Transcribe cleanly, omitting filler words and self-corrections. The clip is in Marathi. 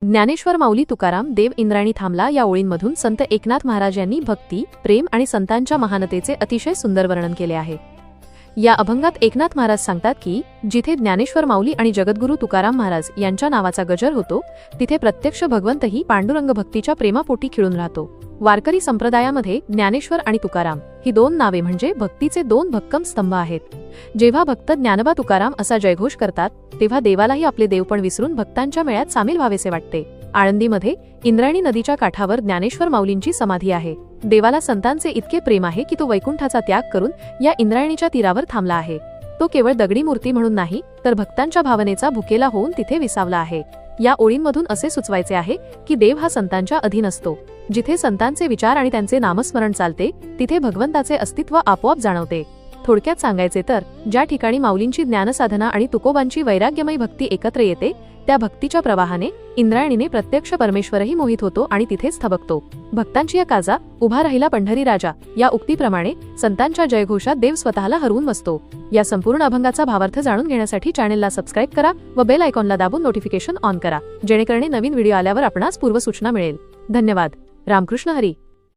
ज्ञानेश्वर माऊली तुकाराम देव इंद्रायणी थांबला या ओळींमधून संत एकनाथ महाराज यांनी भक्ती, प्रेम आणि संतांच्या महानतेचे अतिशय सुंदर वर्णन केले आहे। या अभंगात एकनाथ महाराज सांगतात की जिथे ज्ञानेश्वर माऊली आणि जगद्गुरू तुकाराम महाराज यांच्या नावाचा गजर होतो, तिथे प्रत्यक्ष भगवंतही पांडुरंग भक्तीच्या प्रेमापोटी खिळून राहतो। वारकरी संप्रदायामध्ये ज्ञानेश्वर आणि तुकाराम ही दोन नावे म्हणजे भक्तीचे दोन भक्कम स्तंभ आहेत। जेव्हा भक्त ज्ञानोबा तुकाराम असा जयघोष करतात, तेव्हा देवालाही आपले देवपण विसरून भक्तांच्या मेळ्यात सामील व्हावेसे वाटते। आळंदीमध्ये इंद्रायणी नदीच्या काठावर ज्ञानेश्वर माऊलींची समाधी आहे। देवाला संतांचे इतके प्रेम आहे की तो वैकुंठाचा त्याग करून या इंद्रायणीच्या तीरावर थांबला आहे। तो केवळ दगडी मूर्ती म्हणून नाही, तर भक्तांच्या भावनेचा भुकेला होऊन तिथे विसावला आहे। या ओळींमधून असे सुचवायचे आहे की देव हा संतांच्या अधीन असतो। जिथे संतांचे विचार आणि त्यांचे नामस्मरण चालते, तिथे भगवंताचे अस्तित्व आपोआप जाणवते। थोडक्यात सांगायचे तर ज्या ठिकाणी माऊलींची ज्ञानसाधना आणि तुकोबांची वैराग्यमयी भक्ती एकत्र येते, त्या भक्तीच्या प्रवाहाने इंद्रायणीने प्रत्यक्ष परमेश्वरही मोहित होतो आणि तिथेच थबकतो। भक्तांची या काजा उभा राहिला पंढरी राजा या उक्तीप्रमाणे संतांच्या जयघोषात देव स्वतःला हरवून बसतो। या संपूर्ण अभंगाचा भावार्थ जाणून घेण्यासाठी चॅनलला सबस्क्राइब करा व बेल आयकॉनला दाबून नोटिफिकेशन ऑन करा, जेणेकरून नवीन व्हिडिओ आल्यावर आपणास पूर्वसूचना मिळेल। धन्यवाद। रामकृष्ण हरी।